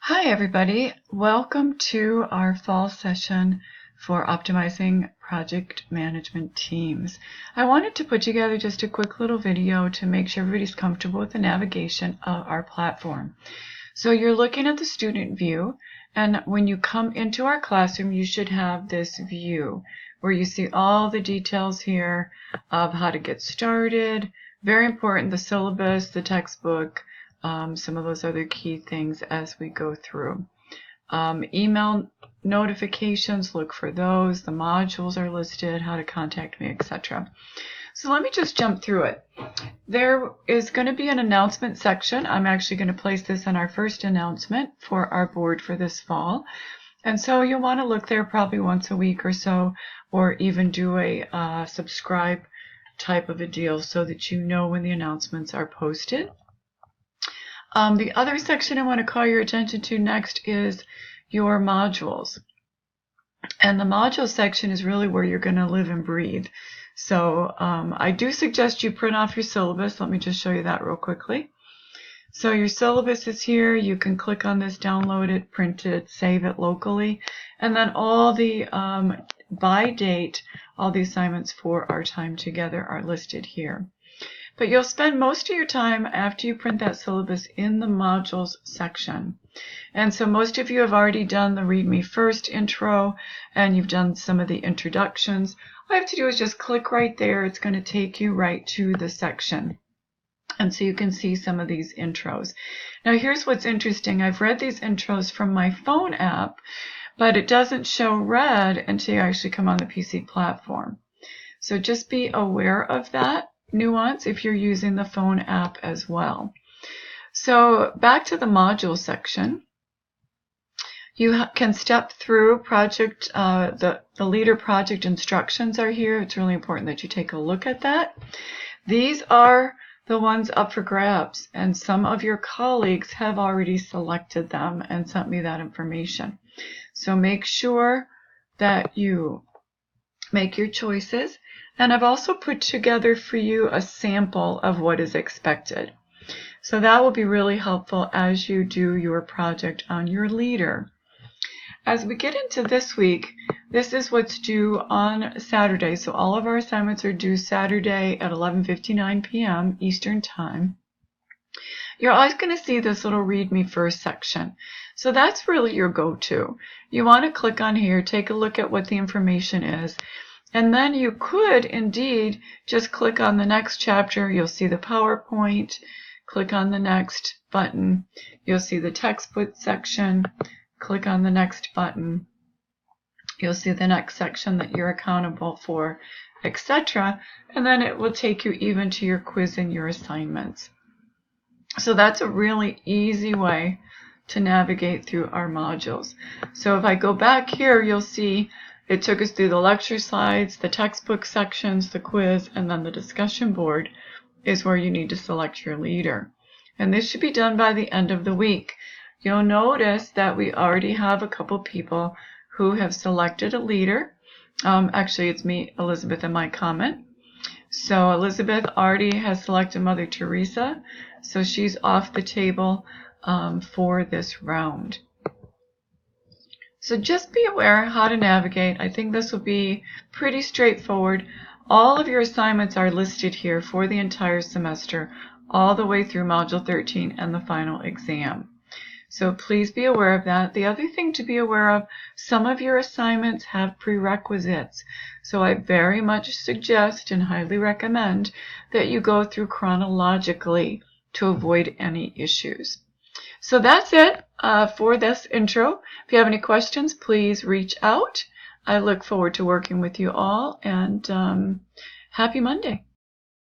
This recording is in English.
Hi everybody, welcome to our fall session for optimizing project management teams. I wanted to put together just a quick little video to make sure everybody's comfortable with the navigation of our platform. So you're looking at the student view, and when you come into our classroom you should have this view where you see all the details here of how to get started. Very important, the syllabus, the textbook, some of those other key things as we go through. Email notifications, look for those. The modules are listed, how to contact me, etc. So let me just jump through it. There is going to be an announcement section. I'm actually going to place this in our first announcement for our board for this fall. And so you'll want to look there probably once a week or so, or even do a subscribe type of a deal so that you know when the announcements are posted. The other section I want to call your attention to next is your modules. And the module section is really where you're going to live and breathe. So I do suggest you print off your syllabus. Let me just show you that real quickly. So your syllabus is here. You can click on this, download it, print it, save it locally. And then all the by date, all the assignments for our time together are listed here. But you'll spend most of your time after you print that syllabus in the modules section. And so most of you have already done the Read Me First intro, and you've done some of the introductions. All you have to do is just click right there. It's going to take you right to the section. And so you can see some of these intros. Now here's what's interesting. I've read these intros from my phone app, but it doesn't show read until you actually come on the PC platform. So just be aware of that nuance if you're using the phone app as well. So back to the module section. You can step through project, the leader project instructions are here. It's really important that you take a look at that. These are the ones up for grabs, and some of your colleagues have already selected them and sent me that information. So make sure that you make your choices. And I've also put together for you a sample of what is expected. So that will be really helpful as you do your project on your leader. As we get into this week, this is what's due on Saturday. So all of our assignments are due Saturday at 11:59 p.m. Eastern Time. You're always going to see this little Read Me First section. So that's really your go-to. You want to click on here, take a look at what the information is. And then you could indeed just click on the next chapter. You'll see the PowerPoint. Click on the next button. You'll see the textbook section. Click on the next button. You'll see the next section that you're accountable for, etc. And then it will take you even to your quiz and your assignments. So that's a really easy way to navigate through our modules. So if I go back here, you'll see it took us through the lecture slides, the textbook sections, the quiz, and then the discussion board is where you need to select your leader. And this should be done by the end of the week. You'll notice that we already have a couple people who have selected a leader. Actually, it's me, Elizabeth, in my comment. So Elizabeth already has selected Mother Teresa, so she's off the table for this round. So just be aware how to navigate. I think this will be pretty straightforward. All of your assignments are listed here for the entire semester, all the way through Module 13 and the final exam. So please be aware of that. The other thing to be aware of, some of your assignments have prerequisites. So I very much suggest and highly recommend that you go through chronologically to avoid any issues. So that's it for this intro. If you have any questions, please reach out. I look forward to working with you all, and happy Monday.